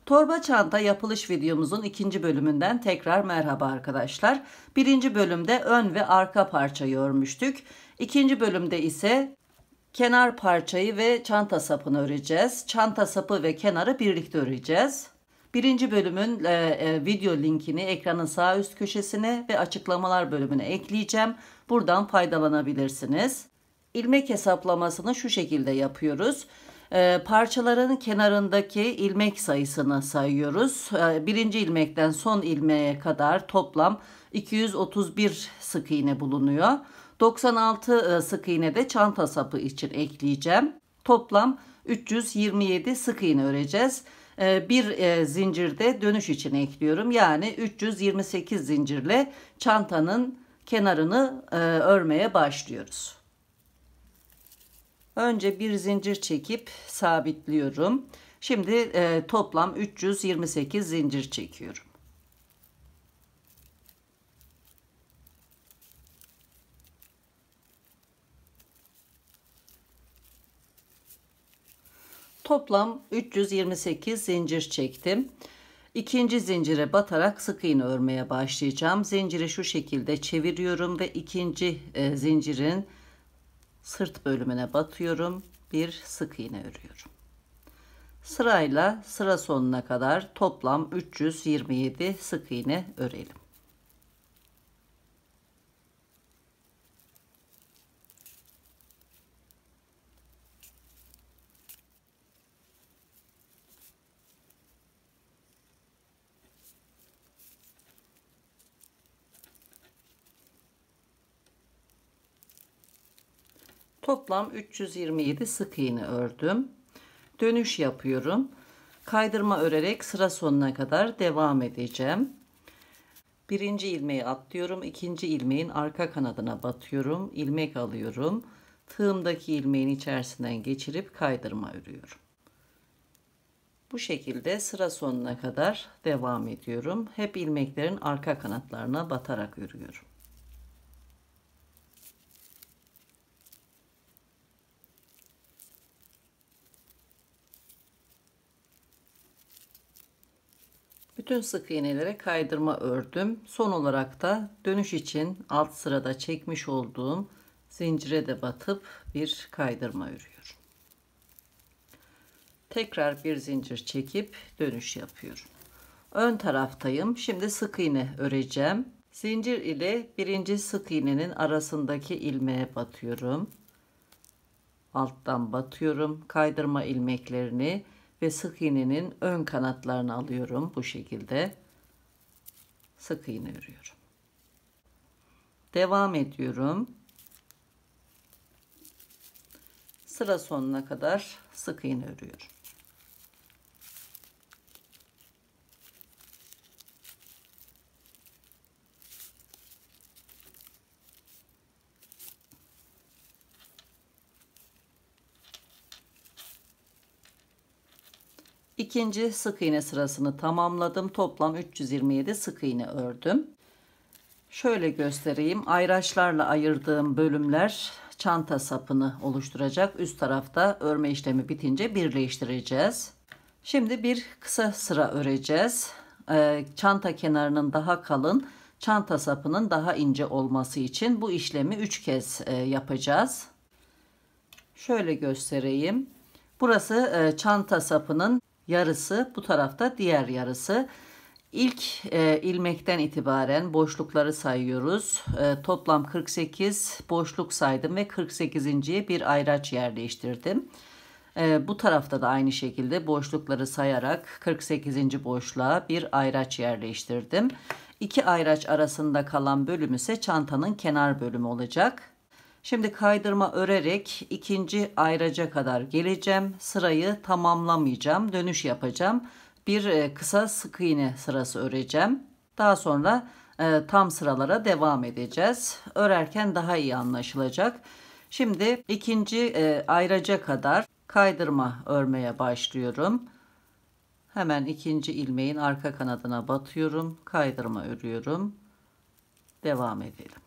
Torba çanta yapılış videomuzun ikinci bölümünden tekrar merhaba arkadaşlar. Birinci bölümde ön ve arka parçayı örmüştük. İkinci bölümde ise kenar parçayı ve çanta sapını öreceğiz. Çanta sapı ve kenarı birlikte öreceğiz. Birinci bölümün video linkini ekranın sağ üst köşesine ve açıklamalar bölümüne ekleyeceğim. Buradan faydalanabilirsiniz. İlmek hesaplamasını şu şekilde yapıyoruz. Parçaların kenarındaki ilmek sayısını sayıyoruz. Birinci ilmekten son ilmeğe kadar toplam 231 sık iğne bulunuyor. 96 sık iğne de çanta sapı için ekleyeceğim. Toplam 327 sık iğne öreceğiz. Bir zincirde dönüş için ekliyorum. Yani 328 zincirle çantanın kenarını örmeye başlıyoruz. Önce bir zincir çekip sabitliyorum. Şimdi toplam 328 zincir çekiyorum. Toplam 328 zincir çektim. İkinci zincire batarak sık iğne örmeye başlayacağım. Zinciri şu şekilde çeviriyorum ve ikinci zincirin sırt bölümüne batıyorum. Bir sık iğne örüyorum. Sırayla sıra sonuna kadar toplam 327 sık iğne örelim. Toplam 327 sık iğne ördüm. Dönüş yapıyorum. Kaydırma örerek sıra sonuna kadar devam edeceğim. Birinci ilmeği atlıyorum. İkinci ilmeğin arka kanadına batıyorum. İlmek alıyorum. Tığımdaki ilmeğin içerisinden geçirip kaydırma örüyorum. Bu şekilde sıra sonuna kadar devam ediyorum. Hep ilmeklerin arka kanatlarına batarak örüyorum. Bütün sık iğnelere kaydırma ördüm. Son olarak da dönüş için alt sırada çekmiş olduğum zincire de batıp bir kaydırma örüyorum. Tekrar bir zincir çekip dönüş yapıyorum. Ön taraftayım. Şimdi sık iğne öreceğim. Zincir ile birinci sık iğnenin arasındaki ilmeğe batıyorum. Alttan batıyorum. Kaydırma ilmeklerini ve sık iğnenin ön kanatlarını alıyorum. Bu şekilde sık iğne örüyorum. Devam ediyorum. Sıra sonuna kadar sık iğne örüyorum. İkinci sık iğne sırasını tamamladım. Toplam 327 sık iğne ördüm. Şöyle göstereyim. Ayraçlarla ayırdığım bölümler çanta sapını oluşturacak. Üst tarafta örme işlemi bitince birleştireceğiz. Şimdi bir kısa sıra öreceğiz. Çanta kenarının daha kalın, çanta sapının daha ince olması için bu işlemi 3 kez yapacağız. Şöyle göstereyim. Burası çanta sapının yarısı, bu tarafta diğer yarısı. İlk ilmekten itibaren boşlukları sayıyoruz. Toplam 48 boşluk saydım ve 48.'ye bir ayraç yerleştirdim. Bu tarafta da aynı şekilde boşlukları sayarak 48. boşluğa bir ayraç yerleştirdim. İki ayraç arasında kalan bölüm ise çantanın kenar bölümü olacak. Şimdi kaydırma örerek ikinci ayraca kadar geleceğim. Sırayı tamamlamayacağım. Dönüş yapacağım. Bir kısa sık iğne sırası öreceğim. Daha sonra tam sıralara devam edeceğiz. Örerken daha iyi anlaşılacak. Şimdi ikinci ayraca kadar kaydırma örmeye başlıyorum. Hemen ikinci ilmeğin arka kanadına batıyorum. Kaydırma örüyorum. Devam edelim.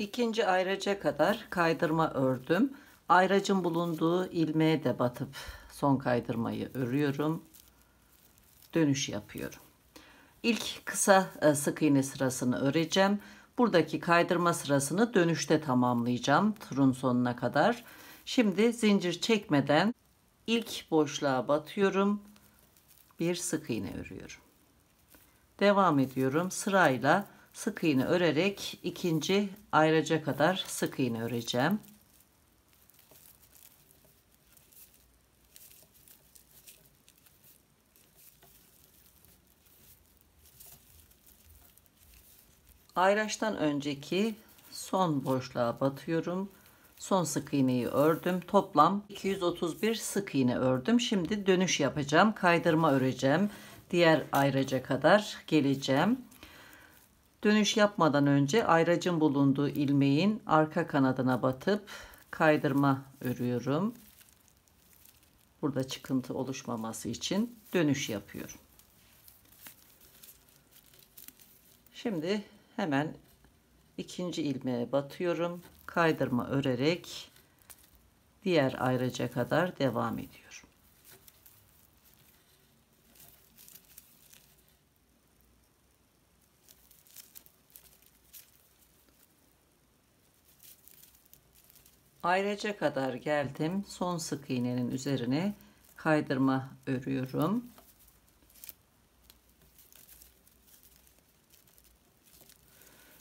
İkinci ayraca kadar kaydırma ördüm. Ayracın bulunduğu ilmeğe de batıp son kaydırmayı örüyorum. Dönüş yapıyorum. İlk kısa sık iğne sırasını öreceğim. Buradaki kaydırma sırasını dönüşte tamamlayacağım turun sonuna kadar. Şimdi zincir çekmeden ilk boşluğa batıyorum. Bir sık iğne örüyorum. Devam ediyorum. Sırayla sık iğne örerek ikinci ayraca kadar sık iğne öreceğim. Ayraçtan önceki son boşluğa batıyorum. Son sık iğneyi ördüm. Toplam 231 sık iğne ördüm. Şimdi dönüş yapacağım. Kaydırma öreceğim. Diğer ayraca kadar geleceğim. Dönüş yapmadan önce ayracın bulunduğu ilmeğin arka kanadına batıp kaydırma örüyorum. Burada çıkıntı oluşmaması için dönüş yapıyorum. Şimdi hemen ikinci ilmeğe batıyorum. Kaydırma örerek diğer ayraca kadar devam ediyorum. Ayraca kadar geldim. Son sık iğnenin üzerine kaydırma örüyorum.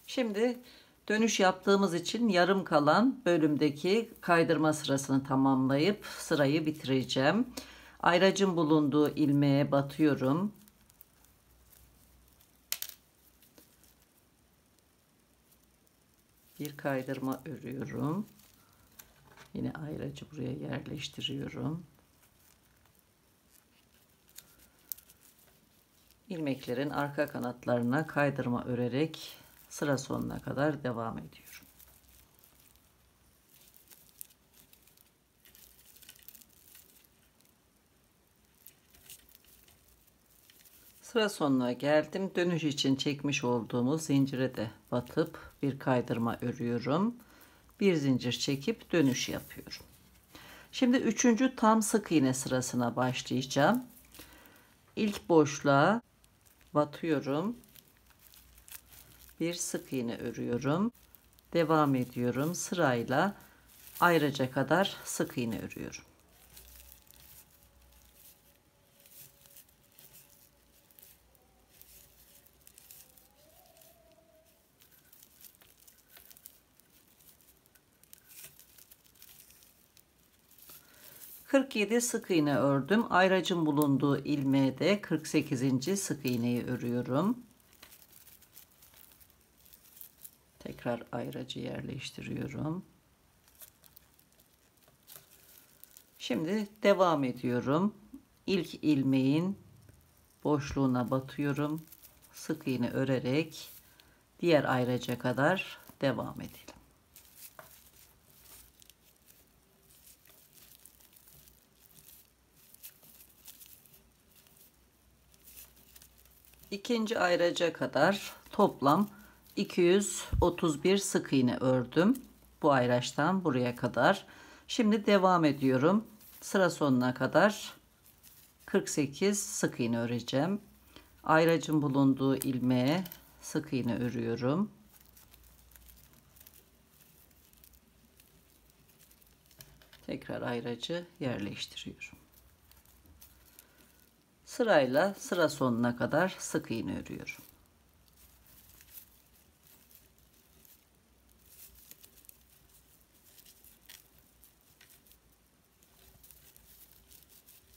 Şimdi dönüş yaptığımız için yarım kalan bölümdeki kaydırma sırasını tamamlayıp sırayı bitireceğim. Ayracın bulunduğu ilmeğe batıyorum. Bir kaydırma örüyorum. Yine ayracı buraya yerleştiriyorum. İlmeklerin arka kanatlarına kaydırma örerek sıra sonuna kadar devam ediyorum. Sıra sonuna geldim. Dönüş için çekmiş olduğumuz zincire de batıp bir kaydırma örüyorum. Bir zincir çekip dönüş yapıyorum. Şimdi üçüncü tam sık iğne sırasına başlayacağım. İlk boşluğa batıyorum. Bir sık iğne örüyorum. Devam ediyorum. Sırayla ayraca kadar sık iğne örüyorum. ...47 sık iğne ördüm. Ayracın bulunduğu ilmeğe de 48. sık iğneyi örüyorum. Tekrar ayracı yerleştiriyorum. Şimdi devam ediyorum. İlk ilmeğin boşluğuna batıyorum. Sık iğne örerek diğer ayraca kadar devam edelim. İkinci ayraca kadar toplam 231 sık iğne ördüm. Bu ayraçtan buraya kadar. Şimdi devam ediyorum. Sıra sonuna kadar 48 sık iğne öreceğim. Ayracın bulunduğu ilmeğe sık iğne örüyorum. Tekrar ayracı yerleştiriyorum. Sırayla sıra sonuna kadar sık iğne örüyorum.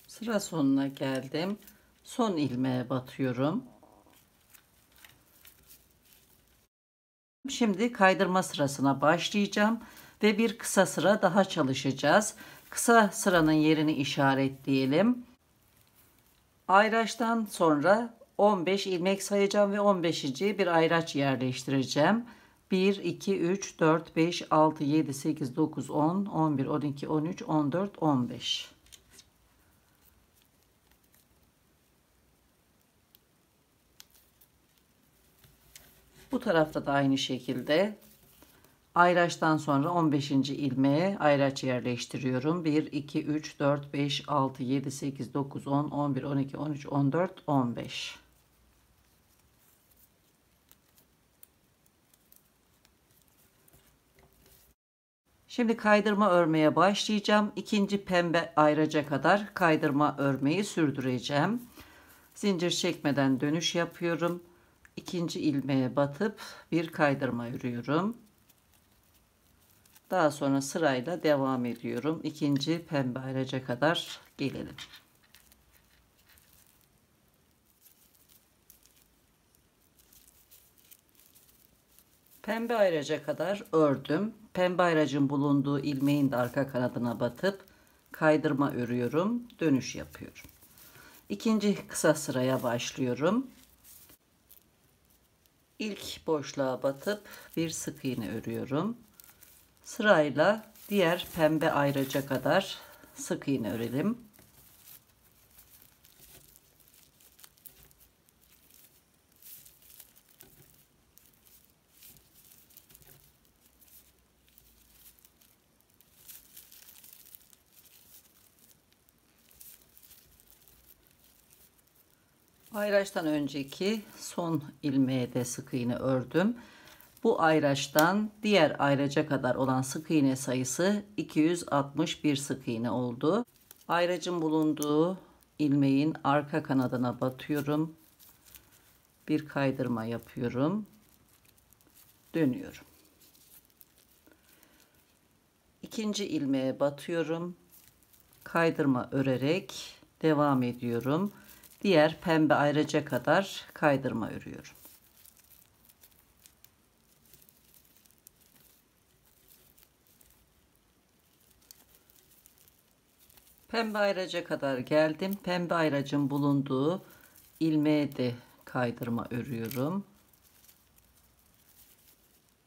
Sıra sonuna geldim. Son ilmeğe batıyorum. Şimdi kaydırma sırasına başlayacağım ve bir kısa sıra daha çalışacağız. Kısa sıranın yerini işaretleyelim. Ayraçtan sonra 15 ilmek sayacağım ve 15. bir ayraç yerleştireceğim. 1, 2, 3, 4, 5, 6, 7, 8, 9, 10, 11, 12, 13, 14, 15. Bu tarafta da aynı şekilde Ayraçtan sonra 15. ilmeğe ayraç yerleştiriyorum. 1, 2, 3, 4, 5, 6, 7, 8, 9, 10, 11, 12, 13, 14, 15. Şimdi kaydırma örmeye başlayacağım. İkinci pembe ayraca kadar kaydırma örmeyi sürdüreceğim. Zincir çekmeden dönüş yapıyorum. İkinci ilmeğe batıp bir kaydırma örüyorum. Daha sonra sırayla devam ediyorum. İkinci pembe ayraca kadar gelelim. Pembe ayraca kadar ördüm. Pembe ayracın bulunduğu ilmeğin de arka kanadına batıp kaydırma örüyorum. Dönüş yapıyorum. İkinci kısa sıraya başlıyorum. İlk boşluğa batıp bir sık iğne örüyorum. Sırayla diğer pembe ayraca kadar sık iğne örelim. Ayraçtan önceki son ilmeğe de sık iğne ördüm. Bu ayraçtan diğer ayraca kadar olan sık iğne sayısı 261 sık iğne oldu. Ayracın bulunduğu ilmeğin arka kanadına batıyorum. Bir kaydırma yapıyorum. Dönüyorum. İkinci ilmeğe batıyorum. Kaydırma örerek devam ediyorum. Diğer pembe ayraca kadar kaydırma örüyorum. Pembe ayraca kadar geldim. Pembe ayracın bulunduğu ilmeğe de kaydırma örüyorum.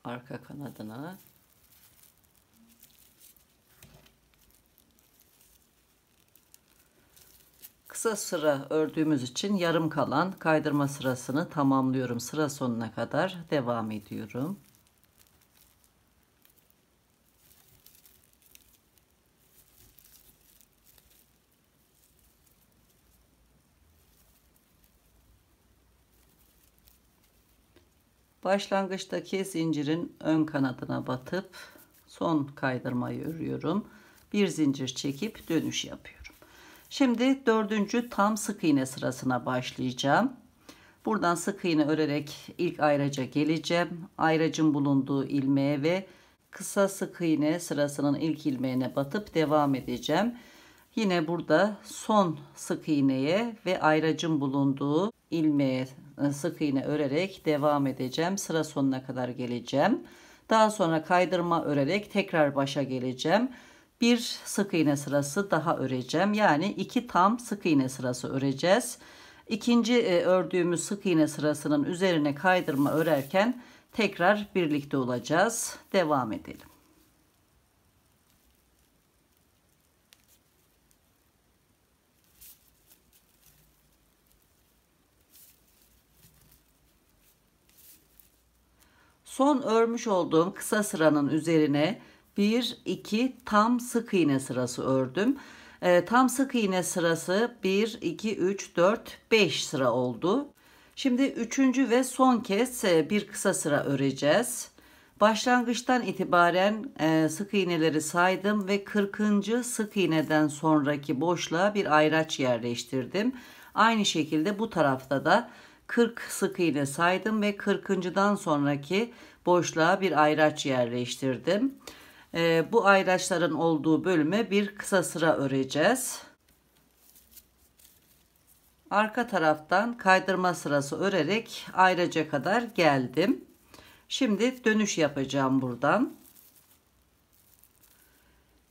Arka kanadına. Kısa sıra ördüğümüz için yarım kalan kaydırma sırasını tamamlıyorum. Sıra sonuna kadar devam ediyorum. Başlangıçtaki zincirin ön kanadına batıp son kaydırmayı örüyorum. Bir zincir çekip dönüş yapıyorum. Şimdi dördüncü tam sık iğne sırasına başlayacağım. Buradan sık iğne örerek ilk ayraca geleceğim. Ayracın bulunduğu ilmeğe ve kısa sık iğne sırasının ilk ilmeğine batıp devam edeceğim. Yine burada son sık iğneye ve ayracın bulunduğu ilmeğe sık iğne örerek devam edeceğim. Sıra sonuna kadar geleceğim. Daha sonra kaydırma örerek tekrar başa geleceğim. Bir sık iğne sırası daha öreceğim. Yani iki tam sık iğne sırası öreceğiz. İkinci ördüğümüz sık iğne sırasının üzerine kaydırma örerken tekrar birlikte olacağız. Devam edelim. Son örmüş olduğum kısa sıranın üzerine 1 2 tam sık iğne sırası ördüm. Tam sık iğne sırası 1 2 3 4 5 sıra oldu. Şimdi üçüncü ve son kez bir kısa sıra öreceğiz. Başlangıçtan itibaren sık iğneleri saydım ve 40. sık iğneden sonraki boşluğa bir ayraç yerleştirdim. Aynı şekilde bu tarafta da 40 sık iğne saydım ve 40.dan sonraki boşluğa bir ayraç yerleştirdim. Bu ayraçların olduğu bölüme bir kısa sıra öreceğiz. Arka taraftan kaydırma sırası örerek ayraca kadar geldim. Şimdi dönüş yapacağım buradan.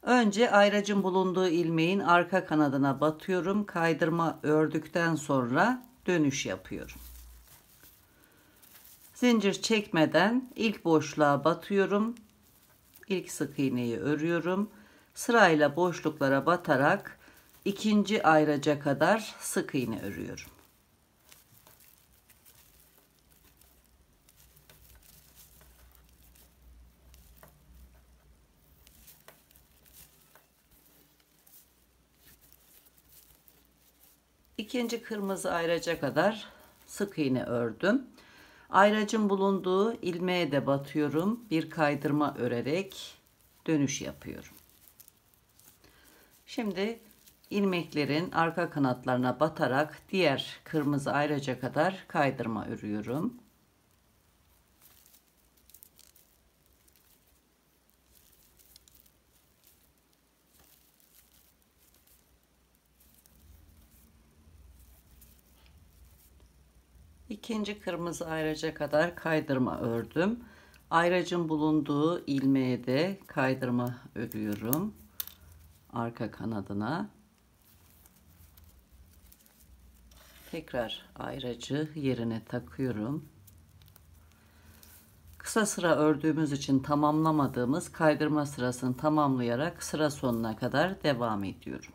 Önce ayracın bulunduğu ilmeğin arka kanadına batıyorum. Kaydırma ördükten sonra dönüş yapıyorum. Zincir çekmeden ilk boşluğa batıyorum. İlk sık iğneyi örüyorum. Sırayla boşluklara batarak ikinci ayraca kadar sık iğne örüyorum. İkinci kırmızı ayraca kadar sık iğne ördüm. Ayracın bulunduğu ilmeğe de batıyorum. Bir kaydırma örerek dönüş yapıyorum. Şimdi ilmeklerin arka kanatlarına batarak diğer kırmızı ayraca kadar kaydırma örüyorum. İkinci kırmızı ayraca kadar kaydırma ördüm. Ayracın bulunduğu ilmeğe de kaydırma örüyorum. Arka kanadına. Tekrar ayracı yerine takıyorum. Kısa sıra ördüğümüz için tamamlamadığımız kaydırma sırasını tamamlayarak sıra sonuna kadar devam ediyorum.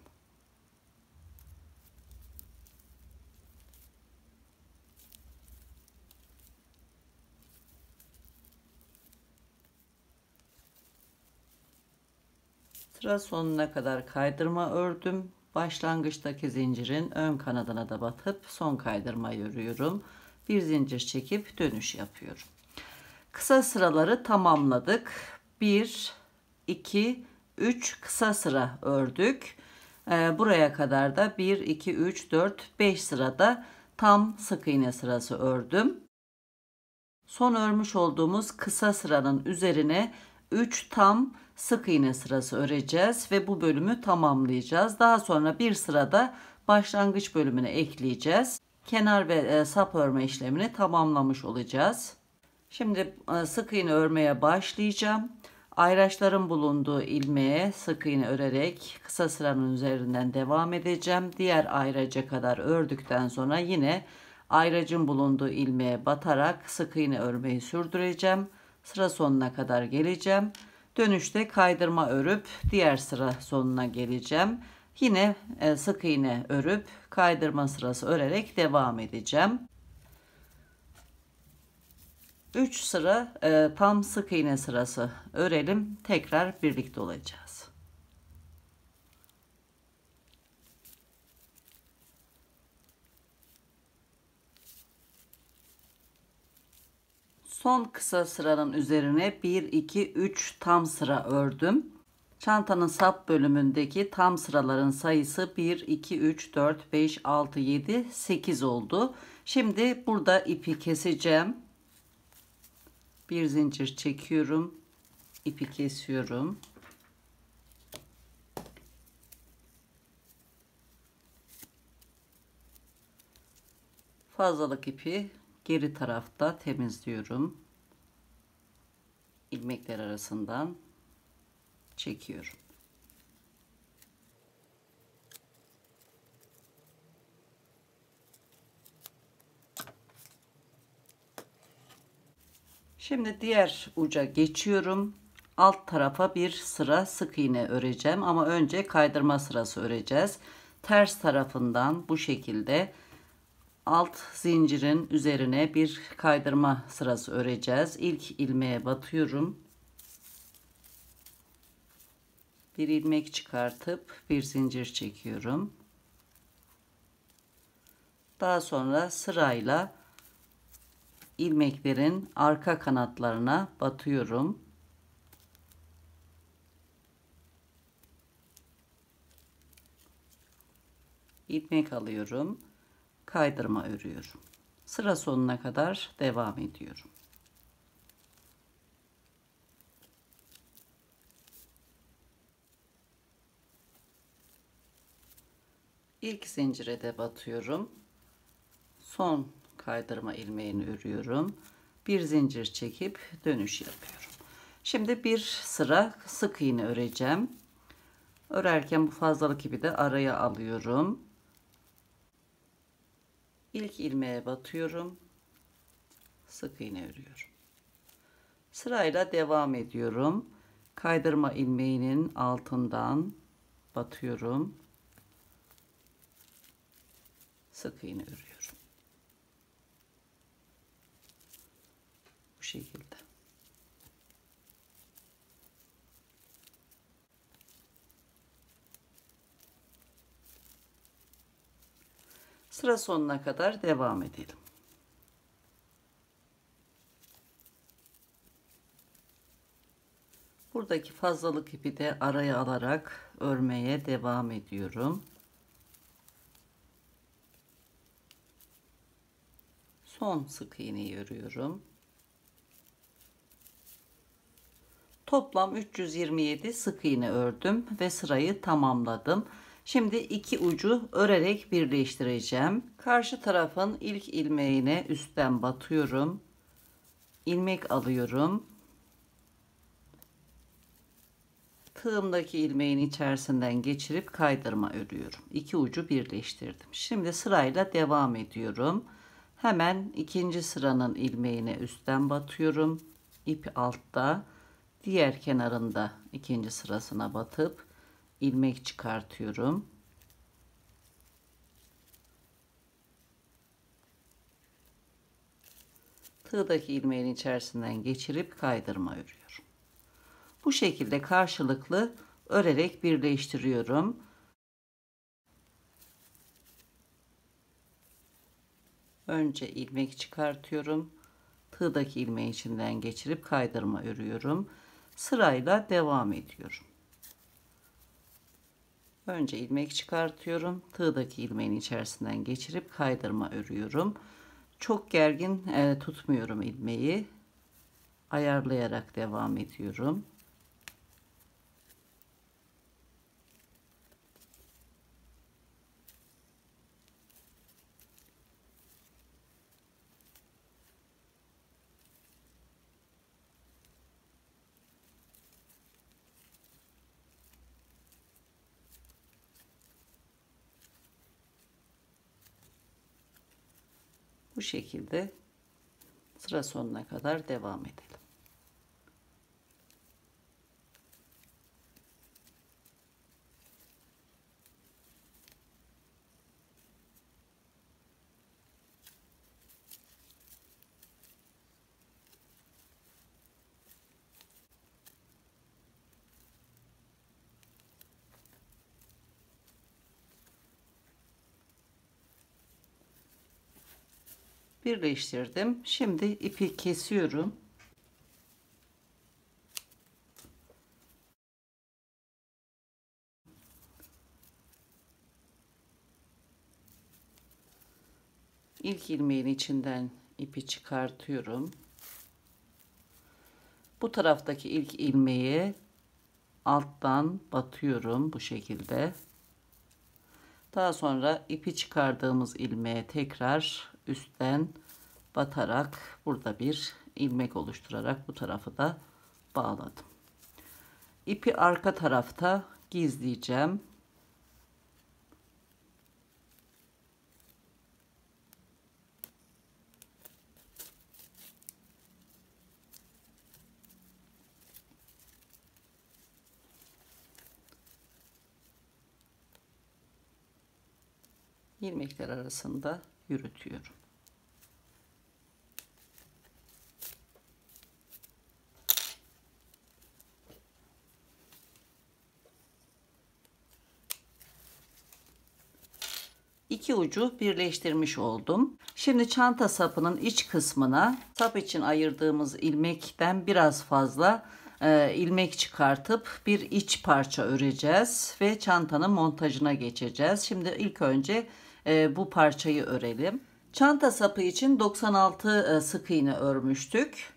Sıra sonuna kadar kaydırma ördüm. Başlangıçtaki zincirin ön kanadına da batıp son kaydırmayı örüyorum. Bir zincir çekip dönüş yapıyorum. Kısa sıraları tamamladık. 1, 2, 3 kısa sıra ördük. Buraya kadar da 1, 2, 3, 4, 5 sırada tam sık iğne sırası ördüm. Son örmüş olduğumuz kısa sıranın üzerine 3 tam sık iğne sırası öreceğiz ve bu bölümü tamamlayacağız. Daha sonra bir sırada başlangıç bölümüne ekleyeceğiz. Kenar ve sap örme işlemini tamamlamış olacağız. Şimdi sık iğne örmeye başlayacağım. Ayraçların bulunduğu ilmeğe sık iğne örerek kısa sıranın üzerinden devam edeceğim. Diğer ayraca kadar ördükten sonra yine ayracın bulunduğu ilmeğe batarak sık iğne örmeyi sürdüreceğim. Sıra sonuna kadar geleceğim. Dönüşte kaydırma örüp diğer sıra sonuna geleceğim. Yine sık iğne örüp kaydırma sırası örerek devam edeceğim. 3 sıra tam sık iğne sırası örelim. Tekrar birlikte olacağız. Son kısa sıranın üzerine 1, 2, 3 tam sıra ördüm. Çantanın sap bölümündeki tam sıraların sayısı 1, 2, 3, 4, 5, 6, 7, 8 oldu. Şimdi burada ipi keseceğim. Bir zincir çekiyorum. İpi kesiyorum. Fazlalık ipi geri tarafta temizliyorum. İlmekler arasından çekiyorum. Şimdi diğer uca geçiyorum. Alt tarafa bir sıra sık iğne öreceğim ama önce kaydırma sırası öreceğiz. Ters tarafından bu şekilde alt zincirin üzerine bir kaydırma sırası öreceğiz. İlk ilmeğe batıyorum. Bir ilmek çıkartıp bir zincir çekiyorum. Daha sonra sırayla ilmeklerin arka kanatlarına batıyorum. İlmek alıyorum. Kaydırma örüyorum. Sıra sonuna kadar devam ediyorum. İlk zincire de batıyorum. Son kaydırma ilmeğini örüyorum. Bir zincir çekip dönüş yapıyorum. Şimdi bir sıra sık iğne öreceğim. Örerken bu fazlalık ipi de araya alıyorum. İlk ilmeğe batıyorum. Sık iğne örüyorum. Sırayla devam ediyorum. Kaydırma ilmeğinin altından batıyorum. Sık iğne örüyorum. Bu şekilde. Sıra sonuna kadar devam edelim. Buradaki fazlalık ipi de araya alarak örmeye devam ediyorum. Son sık iğneyi örüyorum. Toplam 327 sık iğne ördüm ve sırayı tamamladım. Şimdi iki ucu örerek birleştireceğim. Karşı tarafın ilk ilmeğine üstten batıyorum. İlmek alıyorum. Tığımdaki ilmeğin içerisinden geçirip kaydırma örüyorum. İki ucu birleştirdim. Şimdi sırayla devam ediyorum. Hemen ikinci sıranın ilmeğine üstten batıyorum. İp altta. Diğer kenarında ikinci sırasına batıp ilmek çıkartıyorum. Tığdaki ilmeğin içerisinden geçirip kaydırma örüyorum. Bu şekilde karşılıklı örerek birleştiriyorum. Önce ilmek çıkartıyorum. Tığdaki ilmeğin içinden geçirip kaydırma örüyorum. Sırayla devam ediyorum. Önce ilmek çıkartıyorum. Tığdaki ilmeğin içerisinden geçirip kaydırma örüyorum. Çok gergin tutmuyorum ilmeği. Ayarlayarak devam ediyorum. Bu şekilde sıra sonuna kadar devam edelim. Birleştirdim. Şimdi ipi kesiyorum. İlk ilmeğin içinden ipi çıkartıyorum. Bu taraftaki ilk ilmeği alttan batıyorum bu şekilde. Daha sonra ipi çıkardığımız ilmeğe tekrar üstten batarak burada bir ilmek oluşturarak bu tarafı da bağladım. İpi arka tarafta gizleyeceğim. İlmekler arasında yürütüyorum. İki ucu birleştirmiş oldum. Şimdi çanta sapının iç kısmına sap için ayırdığımız ilmekten biraz fazla ilmek çıkartıp bir iç parça öreceğiz ve çantanın montajına geçeceğiz. Şimdi ilk önce bu parçayı örelim. Çanta sapı için 96 sık iğne örmüştük.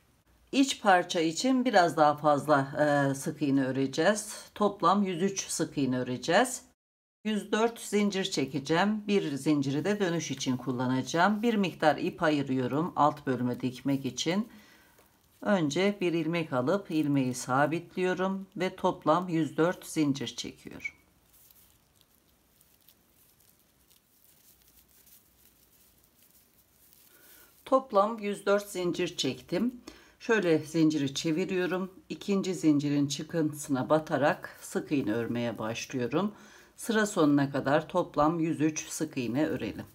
İç parça için biraz daha fazla sık iğne öreceğiz. Toplam 103 sık iğne öreceğiz. 104 zincir çekeceğim. Bir zinciri de dönüş için kullanacağım. Bir miktar ip ayırıyorum alt bölüme dikmek için. Önce bir ilmek alıp ilmeği sabitliyorum ve toplam 104 zincir çekiyorum. Toplam 104 zincir çektim. Şöyle zinciri çeviriyorum. İkinci zincirin çıkıntısına batarak sık iğne örmeye başlıyorum. Sıra sonuna kadar toplam 103 sık iğne örelim.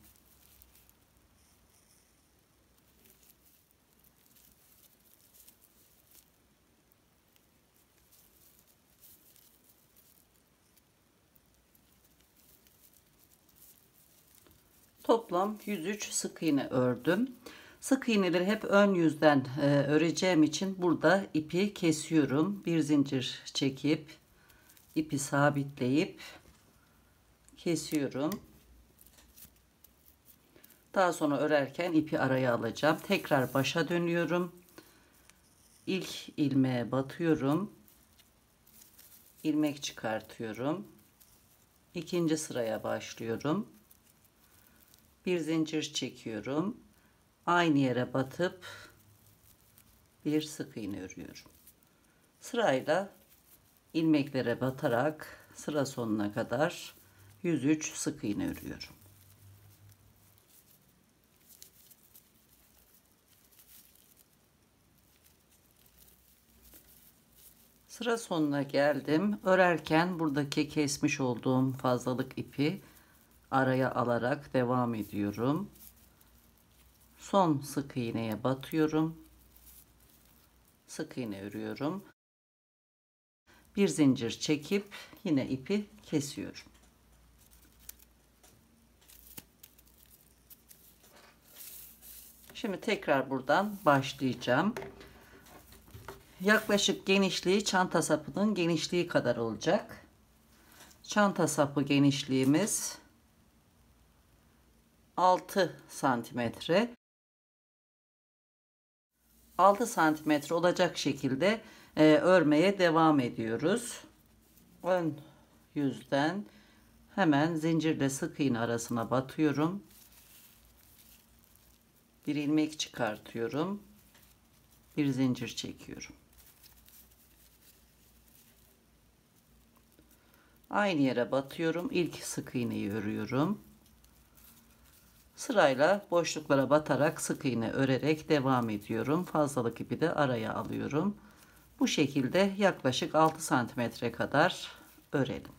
Toplam 103 sık iğne ördüm. Sık iğneleri hep ön yüzden öreceğim için burada ipi kesiyorum. Bir zincir çekip ipi sabitleyip kesiyorum. Daha sonra örerken ipi araya alacağım. Tekrar başa dönüyorum. İlk ilmeğe batıyorum. İlmek çıkartıyorum. İkinci sıraya başlıyorum. Bir zincir çekiyorum. Aynı yere batıp bir sık iğne örüyorum. Sırayla ilmeklere batarak sıra sonuna kadar 103 sık iğne örüyorum. Sıra sonuna geldim. Örerken buradaki kesmiş olduğum fazlalık ipi araya alarak devam ediyorum. Son sık iğneye batıyorum. Sık iğne örüyorum. Bir zincir çekip yine ipi kesiyorum. Şimdi tekrar buradan başlayacağım. Yaklaşık genişliği çanta sapının genişliği kadar olacak. Çanta sapı genişliğimiz 6 santimetre. 6 santimetre olacak şekilde örmeye devam ediyoruz. Ön yüzden hemen zincirle sık iğne arasına batıyorum. Bir ilmek çıkartıyorum. Bir zincir çekiyorum. Aynı yere batıyorum. İlk sık iğneyi örüyorum. Sırayla boşluklara batarak sık iğne örerek devam ediyorum. Fazlalık ipi de araya alıyorum. Bu şekilde yaklaşık 6 santimetre kadar örelim.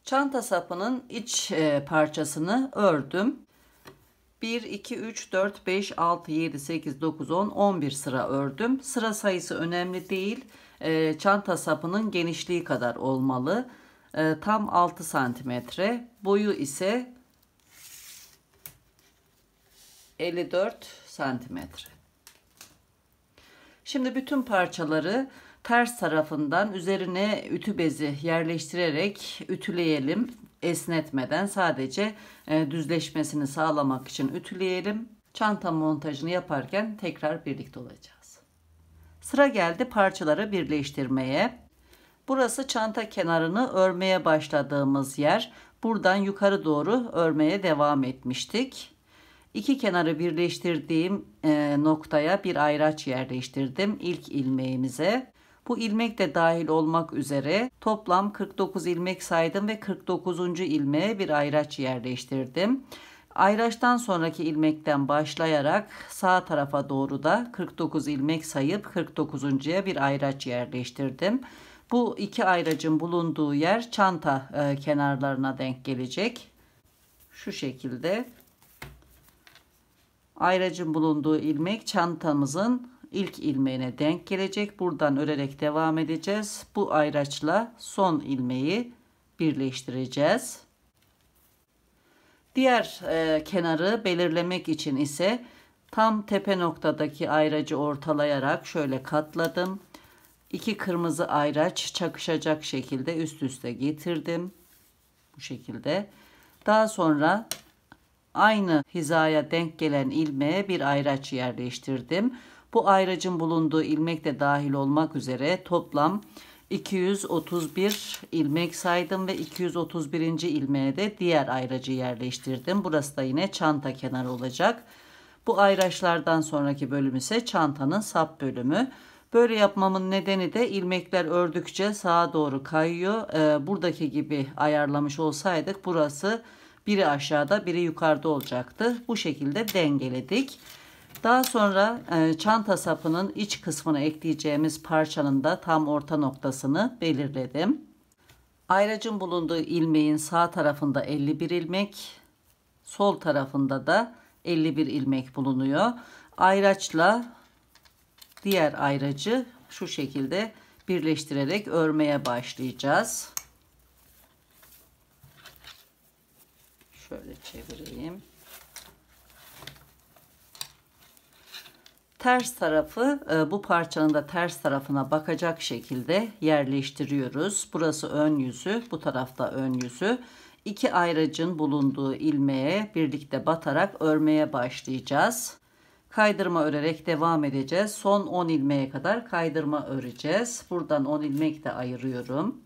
Çanta sapının iç parçasını ördüm. 1, 2, 3, 4, 5, 6, 7, 8, 9, 10, 11 sıra ördüm. Sıra sayısı önemli değil. Çanta sapının genişliği kadar olmalı. Tam 6 santimetre. Boyu ise 54 santimetre. Şimdi bütün parçaları ters tarafından üzerine ütü bezi yerleştirerek ütüleyelim. Esnetmeden sadece düzleşmesini sağlamak için ütüleyelim. Çanta montajını yaparken tekrar birlikte olacağız. Sıra geldi parçaları birleştirmeye. Burası çanta kenarını örmeye başladığımız yer. Buradan yukarı doğru örmeye devam etmiştik. İki kenarı birleştirdiğim noktaya bir ayraç yerleştirdim ilk ilmeğimize. Bu ilmek de dahil olmak üzere toplam 49 ilmek saydım ve 49. ilmeğe bir ayraç yerleştirdim. Ayraçtan sonraki ilmekten başlayarak sağ tarafa doğru da 49 ilmek sayıp 49.'ya bir ayraç yerleştirdim. Bu iki ayracın bulunduğu yer çanta kenarlarına denk gelecek. Şu şekilde. Ayracın bulunduğu ilmek çantamızın ilk ilmeğine denk gelecek. Buradan örerek devam edeceğiz. Bu ayraçla son ilmeği birleştireceğiz. Diğer kenarı belirlemek için ise tam tepe noktadaki ayracı ortalayarak şöyle katladım. İki kırmızı ayraç çakışacak şekilde üst üste getirdim. Bu şekilde. Daha sonra aynı hizaya denk gelen ilmeğe bir ayraç yerleştirdim. Bu ayracın bulunduğu ilmek de dahil olmak üzere toplam 231 ilmek saydım ve 231. ilmeğe de diğer ayracı yerleştirdim. Burası da yine çanta kenarı olacak. Bu ayraçlardan sonraki bölüm ise çantanın sap bölümü. Böyle yapmamın nedeni de ilmekler ördükçe sağa doğru kayıyor. Buradaki gibi ayarlamış olsaydık burası biri aşağıda biri yukarıda olacaktı. Bu şekilde dengeledik. Daha sonra çanta sapının iç kısmına ekleyeceğimiz parçanın da tam orta noktasını belirledim. Ayracın bulunduğu ilmeğin sağ tarafında 51 ilmek, sol tarafında da 51 ilmek bulunuyor. Ayraçla diğer ayracı şu şekilde birleştirerek örmeye başlayacağız. Şöyle çevireyim. Ters tarafı bu parçanın da ters tarafına bakacak şekilde yerleştiriyoruz. Burası ön yüzü, bu tarafta ön yüzü. İki ayracın bulunduğu ilmeğe birlikte batarak örmeye başlayacağız. Kaydırma örerek devam edeceğiz. Son 10 ilmeğe kadar kaydırma öreceğiz. Buradan 10 ilmek de ayırıyorum.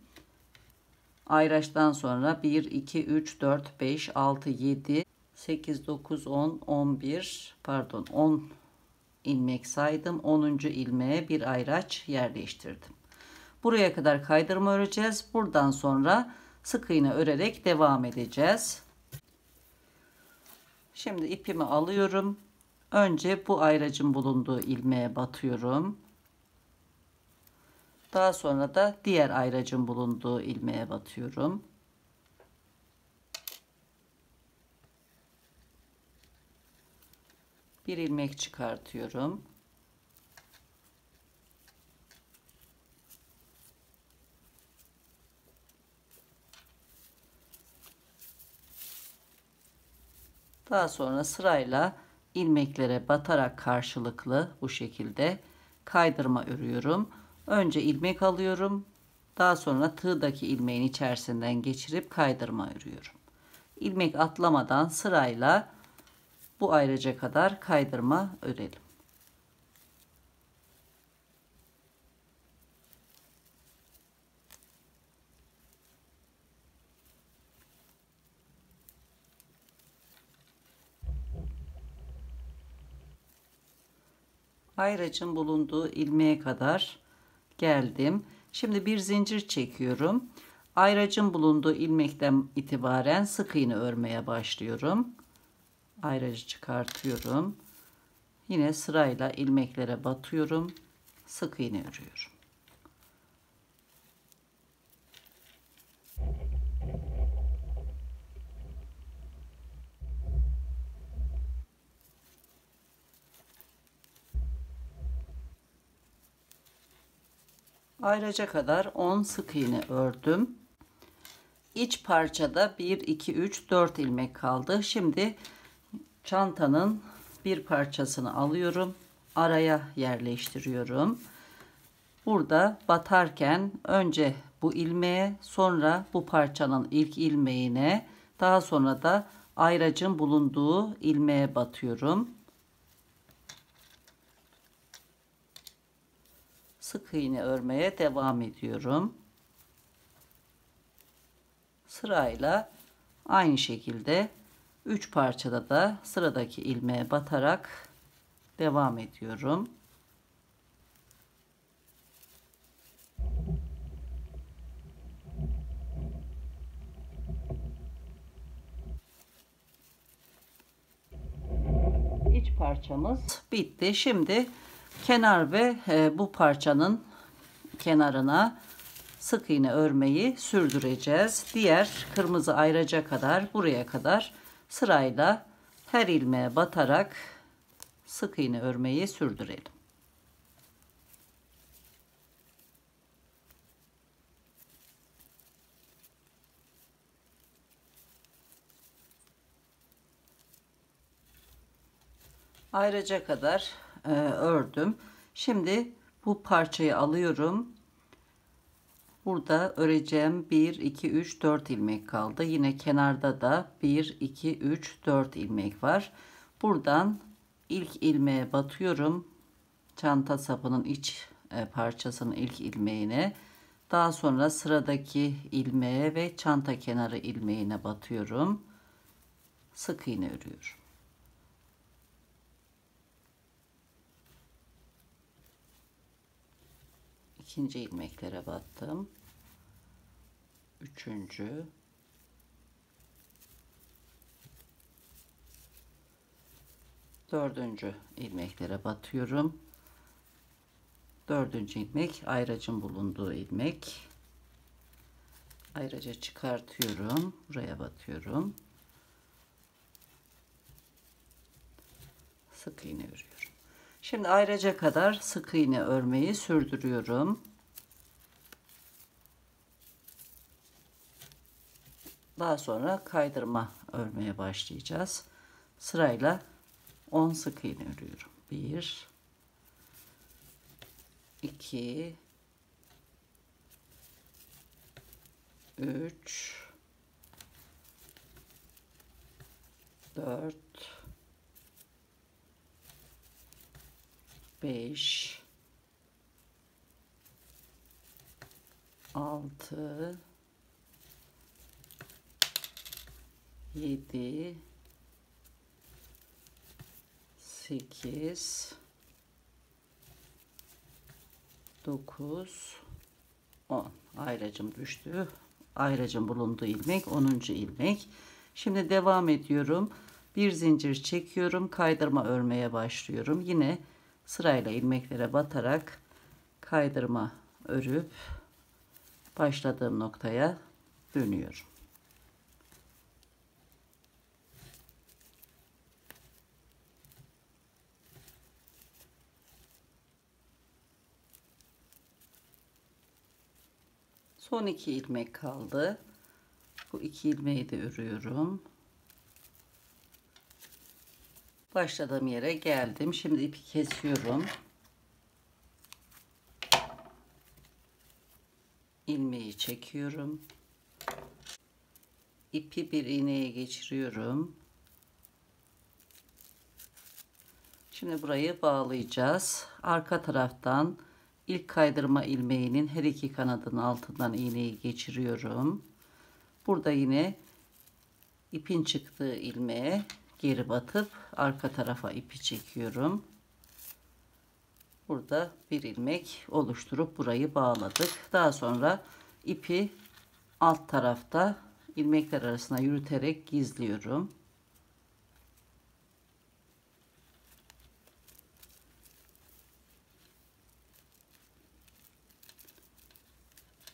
Ayraçtan sonra 1, 2, 3, 4, 5, 6, 7, 8, 9, 10, 11, pardon 10 ilmek saydım. 10. ilmeğe bir ayraç yerleştirdim. Buraya kadar kaydırma öreceğiz. Buradan sonra sık iğne örerek devam edeceğiz. Şimdi ipimi alıyorum. Önce bu ayracın bulunduğu ilmeğe batıyorum. Daha sonra da diğer ayracın bulunduğu ilmeğe batıyorum. Bir ilmek çıkartıyorum. Daha sonra sırayla ilmeklere batarak karşılıklı bu şekilde kaydırma örüyorum. Önce ilmek alıyorum. Daha sonra tığdaki ilmeğin içerisinden geçirip kaydırma örüyorum. İlmek atlamadan sırayla bu ayrıca kadar kaydırma örelim. Ayracın bulunduğu ilmeğe kadar geldim. Şimdi bir zincir çekiyorum. Ayracın bulunduğu ilmekten itibaren sık iğne örmeye başlıyorum. Ayracı çıkartıyorum. Yine sırayla ilmeklere batıyorum. Sık iğne örüyorum. Ayraca kadar 10 sık iğne ördüm. İç parçada 1, 2, 3, 4 ilmek kaldı. Şimdi çantanın bir parçasını alıyorum. Araya yerleştiriyorum. Burada batarken önce bu ilmeğe, sonra bu parçanın ilk ilmeğine, daha sonra da ayracın bulunduğu ilmeğe batıyorum. Sık iğne örmeye devam ediyorum. Sırayla aynı şekilde 3 parçada da sıradaki ilmeğe batarak devam ediyorum. İç parçamız bitti. Şimdi kenar ve bu parçanın kenarına sık iğne örmeyi sürdüreceğiz. Diğer kırmızı ayraca kadar buraya kadar sırayla her ilmeğe batarak sık iğne örmeyi sürdürelim. Ayraca kadar ördüm. Şimdi bu parçayı alıyorum. Burada öreceğim 1, 2, 3, 4 ilmek kaldı. Yine kenarda da 1, 2, 3, 4 ilmek var. Buradan ilk ilmeğe batıyorum. Çanta sapının iç parçasının ilk ilmeğine. Daha sonra sıradaki ilmeğe ve çanta kenarı ilmeğine batıyorum. Sık iğne örüyorum. İkinci ilmeklere battım. Üçüncü. Dördüncü ilmeklere batıyorum. Dördüncü ilmek ayracın bulunduğu ilmek. Ayraca çıkartıyorum. Buraya batıyorum. Sık iğne örüyorum. Şimdi ayraca kadar sık iğne örmeyi sürdürüyorum. Daha sonra kaydırma örmeye başlayacağız. Sırayla 10 sık iğne örüyorum. 1 2 3 4 5 6 7 8 9 10. Ayracım düştü. Ayracım bulunduğu ilmek 10. ilmek. Şimdi devam ediyorum. Bir zincir çekiyorum. Kaydırma örmeye başlıyorum. Yine sırayla ilmeklere batarak kaydırma örüp başladığım noktaya dönüyorum. Son 2 ilmek kaldı. Bu 2 ilmeği de örüyorum. Başladığım yere geldim. Şimdi ipi kesiyorum. İlmeği çekiyorum. İpi bir iğneye geçiriyorum. Şimdi burayı bağlayacağız. Arka taraftan ilk kaydırma ilmeğinin her iki kanadının altından iğneyi geçiriyorum. Burada yine ipin çıktığı ilmeğe geri batıp arka tarafa ipi çekiyorum. Burada bir ilmek oluşturup burayı bağladık. Daha sonra ipi alt tarafta ilmekler arasına yürüterek gizliyorum.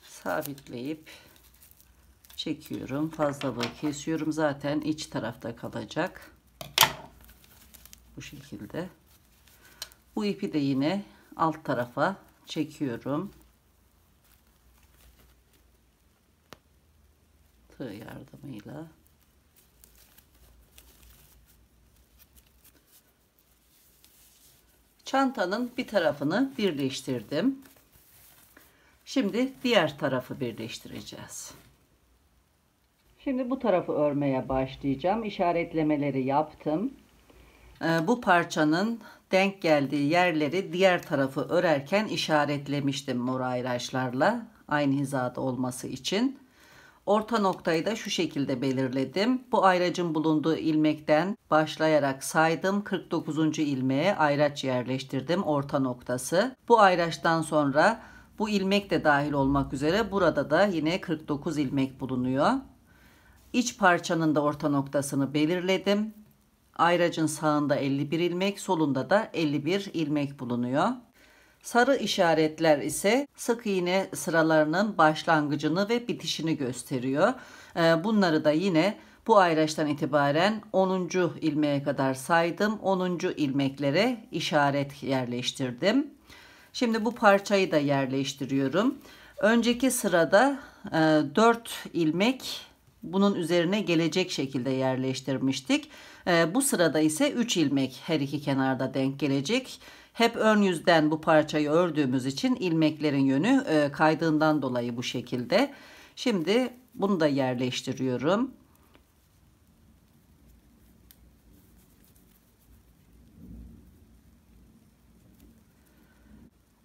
Sabitleyip çekiyorum. Fazlalığı kesiyorum. Zaten iç tarafta kalacak. Bu şekilde. Bu ipi de yine alt tarafa çekiyorum. Tığ yardımıyla. Çantanın bir tarafını birleştirdim. Şimdi diğer tarafı birleştireceğiz. Şimdi bu tarafı örmeye başlayacağım. İşaretlemeleri yaptım. Bu parçanın denk geldiği yerleri diğer tarafı örerken işaretlemiştim mor ayraçlarla aynı hizada olması için. Orta noktayı da şu şekilde belirledim. Bu ayracın bulunduğu ilmekten başlayarak saydım. 49. ilmeğe ayraç yerleştirdim, orta noktası. Bu ayraçtan sonra bu ilmek de dahil olmak üzere burada da yine 49 ilmek bulunuyor. İç parçanın da orta noktasını belirledim. Ayracın sağında 51 ilmek, solunda da 51 ilmek bulunuyor. Sarı işaretler ise sık iğne sıralarının başlangıcını ve bitişini gösteriyor. Bunları da yine bu ayraçtan itibaren 10. ilmeğe kadar saydım. 10. ilmeklere işaret yerleştirdim. Şimdi bu parçayı da yerleştiriyorum. Önceki sırada 4 ilmek bunun üzerine gelecek şekilde yerleştirmiştik. Bu sırada ise 3 ilmek her iki kenarda denk gelecek. Hep ön yüzden bu parçayı ördüğümüz için ilmeklerin yönü kaydığından dolayı bu şekilde. Şimdi bunu da yerleştiriyorum.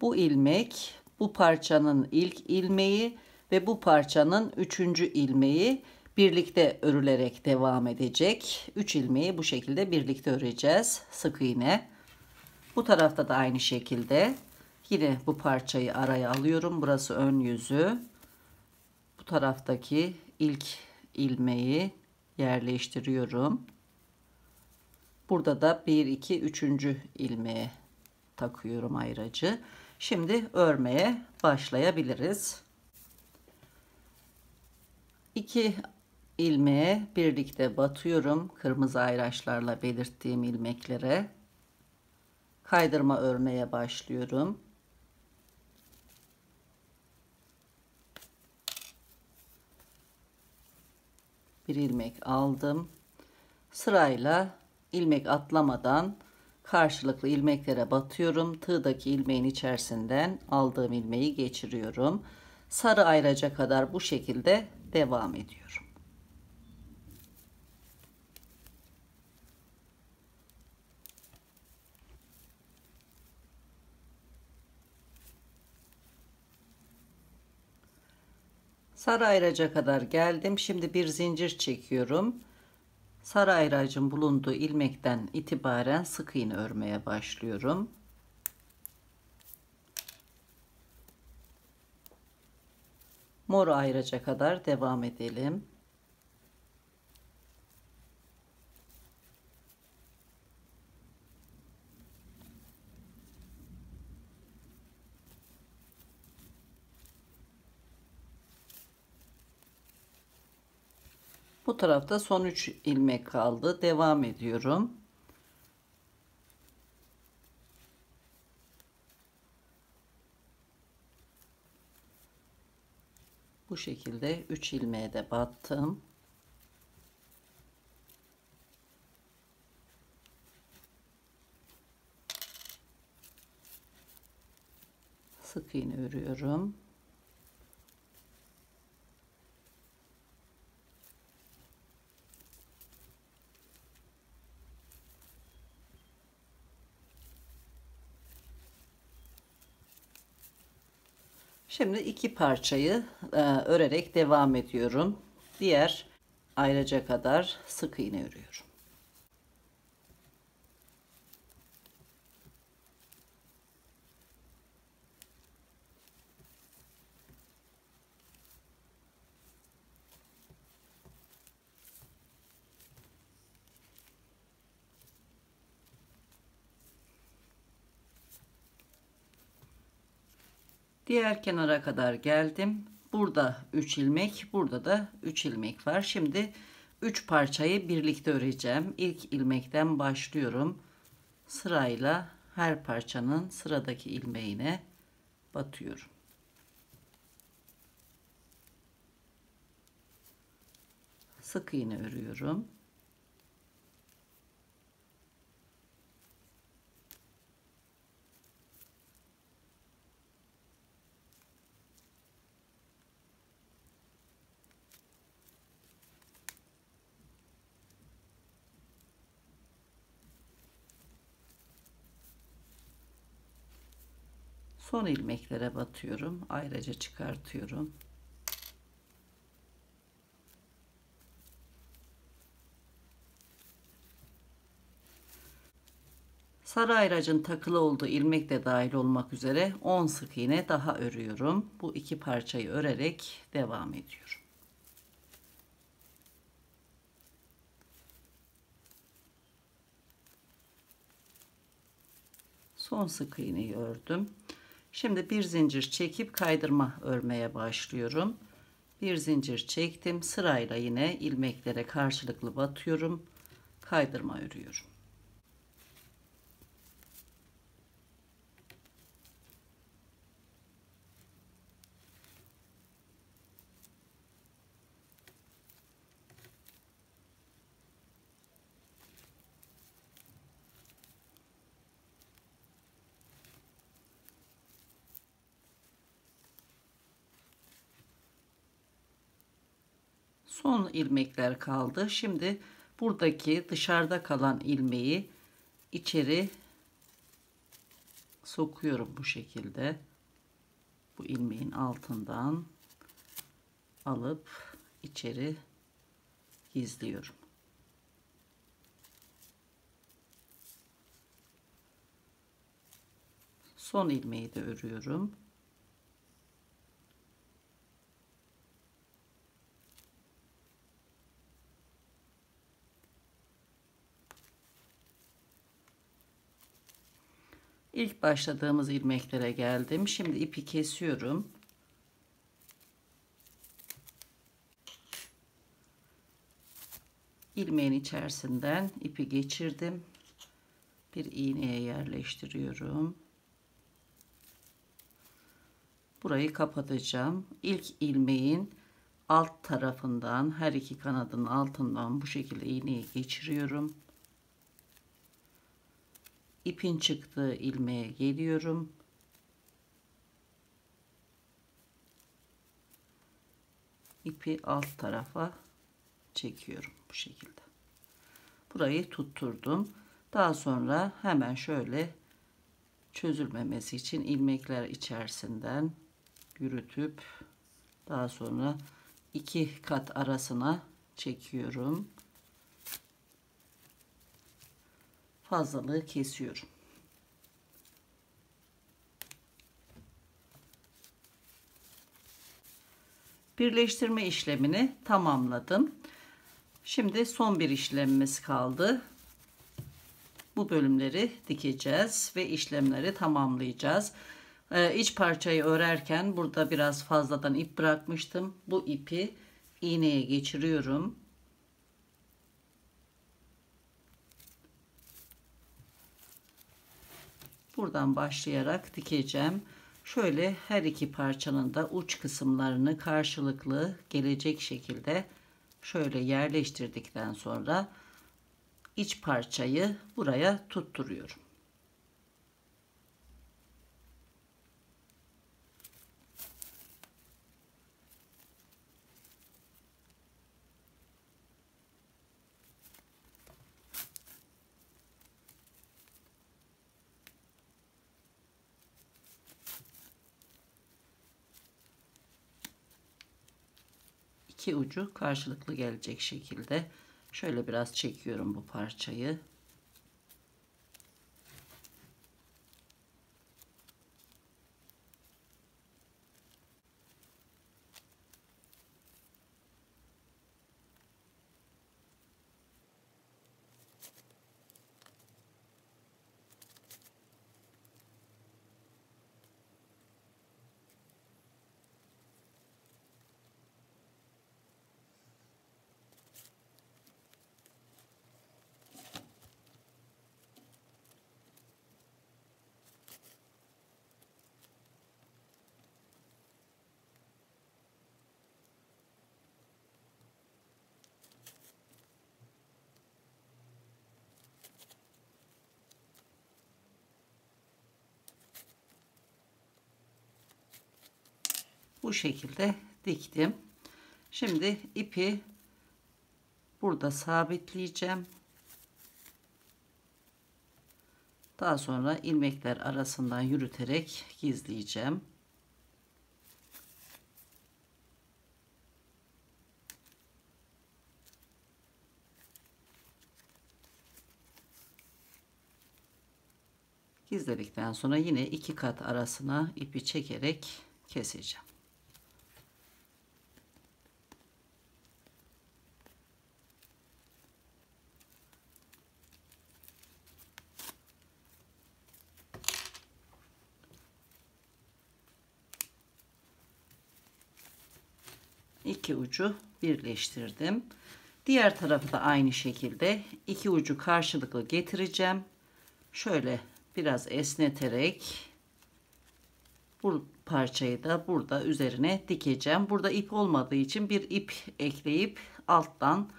Bu ilmek, bu parçanın ilk ilmeği ve bu parçanın 3. ilmeği birlikte örülerek devam edecek. 3 ilmeği bu şekilde birlikte öreceğiz. Sık iğne. Bu tarafta da aynı şekilde yine bu parçayı araya alıyorum. Burası ön yüzü. Bu taraftaki ilk ilmeği yerleştiriyorum. Burada da 1 2 3. ilmeğe takıyorum ayracı. Şimdi örmeye başlayabiliriz. 2 ilmeğe birlikte batıyorum. Kırmızı ayraçlarla belirttiğim ilmeklere. Kaydırma örmeye başlıyorum. bir ilmek aldım. Sırayla ilmek atlamadan karşılıklı ilmeklere batıyorum. Tığdaki ilmeğin içerisinden aldığım ilmeği geçiriyorum. Sarı ayraca kadar bu şekilde devam ediyorum. Sarı ayraca kadar geldim. Şimdi bir zincir çekiyorum. Sarı ayracın bulunduğu ilmekten itibaren sık iğne örmeye başlıyorum. Mor ayraca kadar devam edelim. Bu tarafta son 3 ilmek kaldı. Devam ediyorum. Bu şekilde 3 ilmeğe de battım. Sık iğne örüyorum. Şimdi iki parçayı örerek devam ediyorum. Diğer ayraca kadar sık iğne örüyorum. Diğer kenara kadar geldim. Burada 3 ilmek, burada da 3 ilmek var. Şimdi 3 parçayı birlikte öreceğim. İlk ilmekten başlıyorum. Sırayla her parçanın sıradaki ilmeğine batıyorum. Sık iğne örüyorum. Son ilmeklere batıyorum. Ayrıca çıkartıyorum. Sarı ayracın takılı olduğu ilmek de dahil olmak üzere 10 sık iğne daha örüyorum. Bu iki parçayı örerek devam ediyorum. Son sık iğneyi ördüm. Şimdi bir zincir çekip kaydırma örmeye başlıyorum. Bir zincir çektim. Sırayla yine ilmeklere karşılıklı batıyorum. Kaydırma örüyorum. Son ilmekler kaldı. Şimdi buradaki dışarıda kalan ilmeği içeri sokuyorum bu şekilde. Bu ilmeğin altından alıp içeri gizliyorum. Son ilmeği de örüyorum. İlk başladığımız ilmeklere geldim. Şimdi ipi kesiyorum. İlmeğin içerisinden ipi geçirdim. Bir iğneye yerleştiriyorum. Burayı kapatacağım. İlk ilmeğin alt tarafından, her iki kanadın altından bu şekilde iğneyi geçiriyorum. İpin çıktığı ilmeğe geliyorum. İpi alt tarafa çekiyorum bu şekilde. Burayı tutturdum. Daha sonra hemen şöyle çözülmemesi için ilmekler içerisinden yürütüp daha sonra iki kat arasına çekiyorum. Fazlalığı kesiyorum. Birleştirme işlemini tamamladım. Şimdi son bir işlemimiz kaldı. Bu bölümleri dikeceğiz ve işlemleri tamamlayacağız. İç parçayı örerken burada biraz fazladan ip bırakmıştım. Bu ipi iğneye geçiriyorum. Buradan başlayarak dikeceğim. Şöyle her iki parçanın da uç kısımlarını karşılıklı gelecek şekilde şöyle yerleştirdikten sonra iç parçayı buraya tutturuyorum. İki ucu karşılıklı gelecek şekilde şöyle biraz çekiyorum bu parçayı. Bu şekilde diktim. Şimdi ipi burada sabitleyeceğim. Daha sonra ilmekler arasından yürüterek gizleyeceğim. Gizledikten sonra yine iki kat arasına ipi çekerek keseceğim. İki ucu birleştirdim. Diğer tarafı da aynı şekilde iki ucu karşılıklı getireceğim. Şöyle biraz esneterek bu parçayı da burada üzerine dikeceğim. Burada ip olmadığı için bir ip ekleyip alttan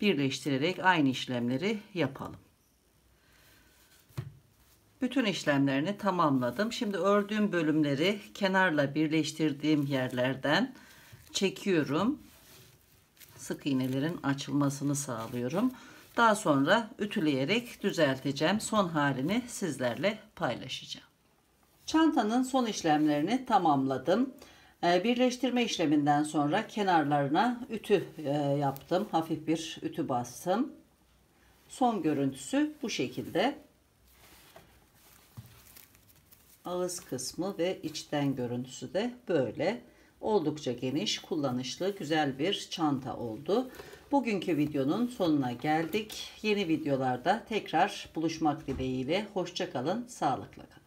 birleştirerek aynı işlemleri yapalım. Bütün işlemlerini tamamladım. Şimdi ördüğüm bölümleri kenarla birleştirdiğim yerlerden çekiyorum. Sık iğnelerin açılmasını sağlıyorum. Daha sonra ütüleyerek düzelteceğim. Son halini sizlerle paylaşacağım. Çantanın son işlemlerini tamamladım. Birleştirme işleminden sonra kenarlarına ütü yaptım. Hafif bir ütü bastım. Son görüntüsü bu şekilde. Ağız kısmı ve içten görüntüsü de böyle. Oldukça geniş, kullanışlı, güzel bir çanta oldu. Bugünkü videonun sonuna geldik. Yeni videolarda tekrar buluşmak dileğiyle. Hoşça kalın, sağlıkla kalın.